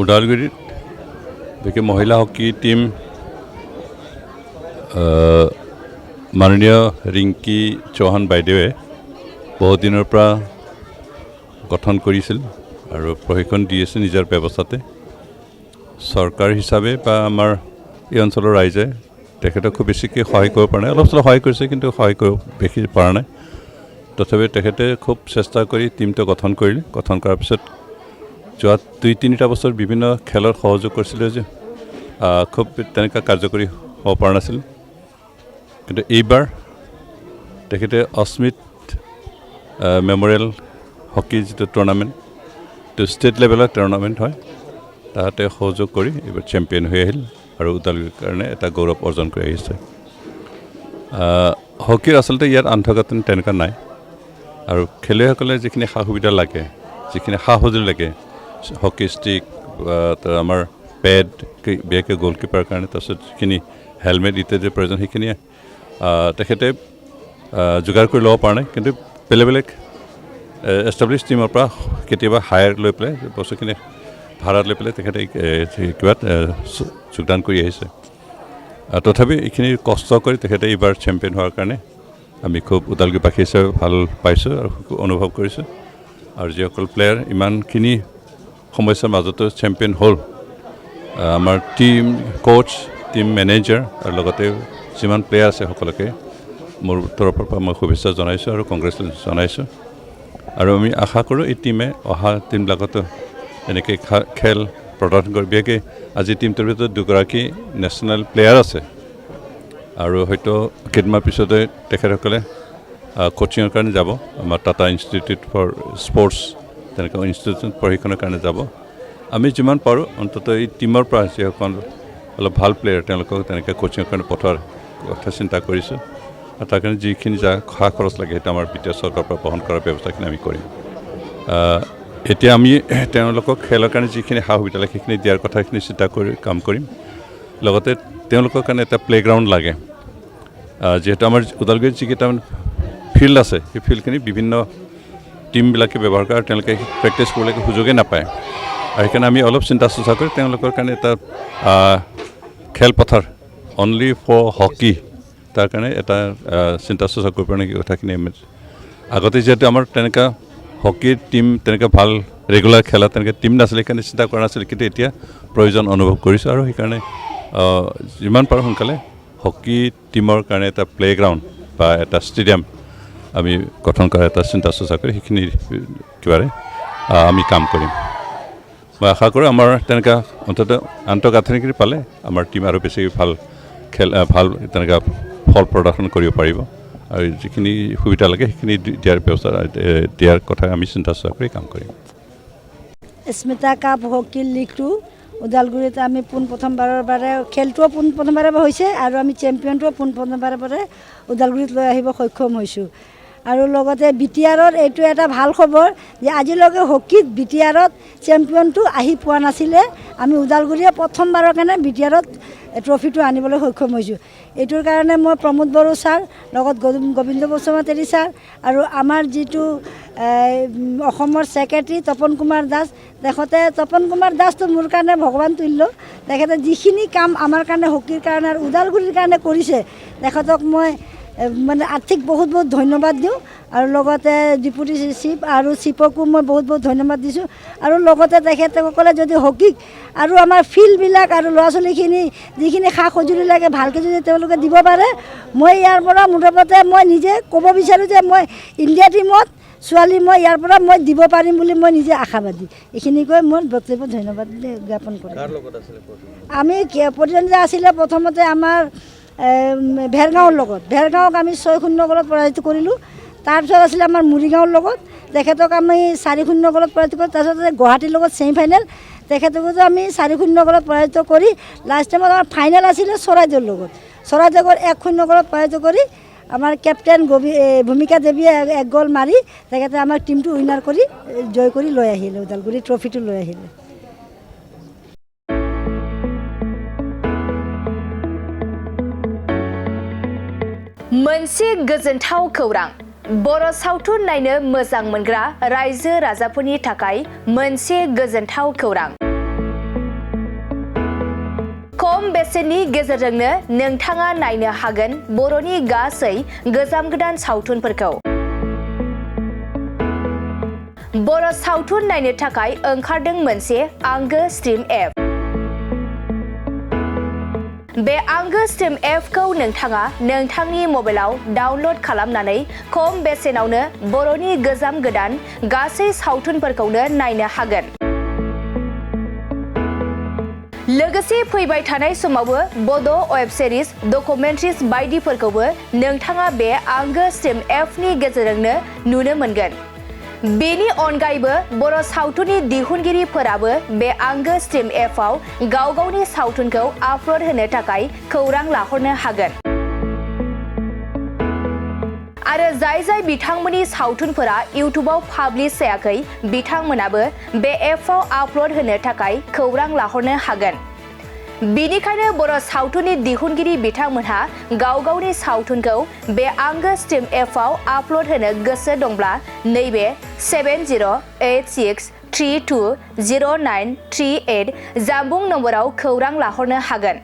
ওদালগুৰিত বিশেষ মহিলা হকী টিম মাননীয় ৰিংকি চৌহান বাইদেৱে বহুত দিনৰ পৰা গঠন কৰিছিল আৰু প্ৰশিক্ষণ দি আছে নিজৰ ব্যৱস্থাতে চৰকাৰ হিচাপে বা আমাৰ এই অঞ্চলৰ ৰাইজে তেখেতক খুব বেছিকৈ সহায় কৰিব পৰা নাই অলপ চলপ সহায় কৰিছে কিন্তু সহায় কৰিব বেছি পৰা নাই তথাপি তেখেতে খুব চেষ্টা কৰি টিমটো গঠন কৰিলে গঠন কৰাৰ পিছত যোৱা 2-3টা বছৰ বিভিন্ন খেলত সহযোগ কৰিছিলে যে খুব তেনেকুৱা কাৰ্যকৰী হ'ব পৰা নাছিল কিন্তু এইবাৰ তেখেতে অস্মিত মেমৰিয়েল হকী যিটো টুৰ্ণামেণ্ট তো ষ্টেট লেভেলৰ টুৰ্ণামেণ্ট হয় তাতে সহযোগ কৰি এইবাৰ চেম্পিয়ন হৈ আহিল আৰু ওদালগুৰিৰ কাৰণে এটা গৌৰৱ অৰ্জন কৰি আহিছে হকীৰ আচলতে ইয়াত আন্তঃগাঁথনি তেনেকুৱা নাই আৰু খেলুৱৈসকলে যিখিনি সা সুবিধা লাগে যিখিনি সা সঁজুলি লাগে হকী ষ্টিক আমাৰ পেড বিশেষকৈ গ'লকিপাৰৰ কাৰণে তাৰপিছত যিখিনি হেলমেট ইত্যাদিৰ প্ৰয়োজন সেইখিনি তেখেতে যোগাৰ কৰি ল'ব পৰা নাই কিন্তু বেলেগ বেলেগ এষ্টাব্লিছ টিমৰ পৰা কেতিয়াবা হায়াৰ লৈ পেলাই বস্তুখিনি ভাড়াত লৈ পেলাই তেখেতে কিবা যোগদান কৰি আহিছে তথাপি এইখিনি কষ্ট কৰি তেখেতে এইবাৰ চেম্পিয়ন হোৱাৰ কাৰণে আমি খুব ওদালগুৰিবাসী হিচাপে ভাল পাইছোঁ আৰু অনুভৱ কৰিছোঁ আৰু যিসকল প্লেয়াৰ ইমানখিনি সমস্যাৰ মাজতো চেম্পিয়ন হ'ল আমাৰ টিম কোচ টিম মেনেজাৰ আৰু লগতে যিমান প্লেয়াৰ আছে সকলোকে মোৰ তৰফৰ পৰা মই শুভেচ্ছা জনাইছোঁ আৰু কংগ্ৰেচুলেশ্যন জনাইছোঁ আৰু আমি আশা কৰোঁ এই টিমে অহা টিমবিলাকতো এনেকৈ খেল প্ৰদৰ্শন কৰি বিশেষকৈ আজি টিমটোৰ ভিতৰত দুগৰাকী নেশ্যনেল প্লেয়াৰ আছে আৰু হয়তো কেইদিনমান পিছতে তেখেতসকলে কোচিঙৰ কাৰণে যাব আমাৰ টাটা ইনষ্টিটিউট ফৰ স্পৰ্টছ তেনেকুৱা ইনষ্টিটিউট প্ৰশিক্ষণৰ কাৰণে যাব আমি যিমান পাৰোঁ অন্ততঃ এই টিমৰ পৰা যিসকল অলপ ভাল প্লেয়াৰ তেওঁলোকক তেনেকৈ কোচিঙৰ কাৰণে পঠোৱাৰ কথা চিন্তা কৰিছোঁ আৰু তাৰ কাৰণে যিখিনি খা খৰচ লাগে সেইটো আমাৰ বিত্তীয় চৰকাৰৰ পৰা বহন কৰাৰ ব্যৱস্থাখিনি আমি কৰিম এতিয়া আমি তেওঁলোকক খেলৰ কাৰণে যিখিনি সা সুবিধা লাগে সেইখিনি দিয়াৰ কথাখিনি চিন্তা কৰি কাম কৰিম লগতে তেওঁলোকৰ কাৰণে এটা প্লেগ্ৰাউণ্ড লাগে যিহেতু আমাৰ ওদালগুৰিত যিকেইটা ফিল্ড আছে সেই ফিল্ডখিনি বিভিন্ন টিমবিলাকে ব্যৱহাৰ কৰে আৰু তেওঁলোকে প্ৰেক্টিছ কৰিবলৈকে সুযোগেই নাপায় আৰু সেইকাৰণে আমি অলপ চিন্তা চৰ্চা কৰি তেওঁলোকৰ কাৰণে এটা খেলপথাৰ অনলি ফৰ হকী তাৰ কাৰণে এটা চিন্তা চৰ্চা কৰিব নেকি কথাখিনি আগতে যিহেতু আমাৰ তেনেকুৱা হকীৰ টিম তেনেকৈ ভাল ৰেগুলাৰ খেলা তেনেকৈ টিম নাছিলে সেইকাৰণে চিন্তা কৰা নাছিলে কিন্তু এতিয়া প্ৰয়োজন অনুভৱ কৰিছোঁ আৰু সেইকাৰণে যিমান পাৰোঁ সোনকালে হকী টিমৰ কাৰণে এটা প্লেগ্ৰাউণ্ড বা এটা ষ্টেডিয়াম আমি গঠন কৰাৰ এটা চিন্তা চৰ্চা কৰি সেইখিনি কিবাৰে আমি কাম কৰিম মই আশা কৰোঁ আমাৰ তেনেকুৱা অন্ততঃ আন্তঃগাঁথনিখিনি পালে আমাৰ টিম আৰু বেছি ভাল ভাল তেনেকুৱা ফল প্ৰদৰ্শন কৰিব পাৰিব আৰু যিখিনি সুবিধা লাগে সেইখিনি দিয়াৰ ব্যৱস্থা দিয়াৰ কথা আমি চিন্তা চৰ্চা কৰি কাম কৰিম স্মিতা কাপ হকী লীগটো ওদালগুৰিত আমি পোনপ্ৰথমবাৰৰ বাবে খেলটোও পোনপ্ৰথমবাৰৰ বাবে হৈছে আৰু আমি চেম্পিয়নটোও পোনপ্ৰথমবাৰৰ বাবে ওদালগুৰিত লৈ আহিব সক্ষম হৈছোঁ আৰু লগতে BTRত এইটো এটা ভাল খবৰ যে আজিলৈকে হকীত BTRত চেম্পিয়নটো আহি পোৱা নাছিলে আমি ওদালগুৰিয়ে প্ৰথমবাৰৰ কাৰণে BTRত ট্ৰফিটো আনিবলৈ সক্ষম হৈছোঁ এইটোৰ কাৰণে মই প্ৰমোদ বড়ো ছাৰ লগত গোবিন্দ বসুমতাৰী ছাৰ আৰু আমাৰ যিটো অসমৰ ছেক্ৰেটাৰী তপন কুমাৰ দাস তেখেতে তপন কুমাৰ দাসটো মোৰ কাৰণে ভগৱান তুল্য তেখেতে যিখিনি কাম আমাৰ কাৰণে হকীৰ কাৰণে আৰু ওদালগুৰিৰ কাৰণে কৰিছে তেখেতক মই মানে আৰ্থিক বহুত বহুত ধন্যবাদ দিওঁ আৰু লগতে ডেপুটি চিফ আৰু চিফকো মই বহুত বহুত ধন্যবাদ দিছোঁ আৰু লগতে তেখেতসকলে যদি হকীক আৰু আমাৰ ফিল্ডবিলাক আৰু ল'ৰা ছোৱালীখিনি যিখিনি সা সঁজুলি লাগে ভালকৈ যদি তেওঁলোকে দিব পাৰে মই ইয়াৰ পৰা মুঠতে মই নিজে ক'ব বিচাৰোঁ যে মই ইণ্ডিয়া টীমত ছোৱালী মই ইয়াৰ পৰা মই দিব পাৰিম বুলি মই নিজে আশাবাদী এইখিনি কৈ মই বক্তব্য ধন্যবাদ জ্ঞাপন কৰোঁ আমি প্ৰতিদ্বন্দ্বিতা আছিলে প্ৰথমতে আমাৰ ভেৰগাঁৱৰ লগত ভেৰগাঁৱক আমি 6-0 গ'লত পৰাজিত কৰিলোঁ তাৰপিছত আছিলে আমাৰ মৰিগাঁৱৰ লগত তেখেতক আমি 4-0 গ'লত পৰাজিত কৰিলোঁ তাৰপিছত গুৱাহাটীৰ লগত ছেমি ফাইনেল তেখেতকো আমি 4-0 গ'লত পৰাজিত কৰি লাষ্ট টাইমত আমাৰ ফাইনেল আছিলে চৰাইদেউৰ লগত চৰাইদেউৰ 1-0 গ'লত পৰাজিত কৰি আমাৰ কেপ্টেইন ভূমিকা দেৱীয়ে 1 গ'ল মাৰি তেখেতে আমাৰ টিমটো উইনাৰ কৰি জয় কৰি লৈ আহিলে ওদালগুৰি ট্ৰফিটো লৈ আহিলে मोनसे गोजोनथाव खौरां बर' सावथुन नायनो मोजां मोनग्रा रायजो राजाफोरनि थाखाय मोनसे गोजोनथाव खौरां खम बेसेननि गेजेरजोंनो नोंथाङा नायनो हागोन बर'नि गासै गोजाम गोदान सावथुनफोरखौ। बर' सावथुन नायनो थाखाय ओंखारदों मोनसे आंगो स्ट्रिम एप। बे आंगो स्ट्रिम एपखौ नोंथाङा नोंथांनि मबाइलाव डाउनल'ड खालामनानै खम बेसेनावनो बर'नि गोजाम गोदान गासै सावथुनफोरखौनो नायनो हागोन। लोगोसे फैबाय थानाय समावबो बड' वेब सिरिज, डकुमेन्ट्रिज बायदिफोरखौबो नोंथाङा बे आंगो स्ट्रिम एपनि गेजेरजोंनो नुनो मोनगोन। बेनि अनगायैबो बर' सावथुननि दिहुनगिरिफोराबो बे आंगो स्ट्रिम एपआव गाव गावनि सावथुनखौ आपल'ड होनो थाखाय खौरां लाहरनो हागोन। आरो जाय बिथांमोननि सावथुनफोरा इउटुबाव पाब्लिश जायाखै बिथांमोनाबो बे एपआव आपल'ड होनो थाखाय खौरां लाहरनो हागोन। बेनिखायनो बर' सावथुननि दिहुनगिरि बिथांमोनहा गाव गावनि सावथुनखौ बे आंगो स्ट्रिम एपआव आपल'ड होनो गोसो दंब्ला नैबे 7086320938 जानबुं नम्बराव खौरां लाहरनो हागोन।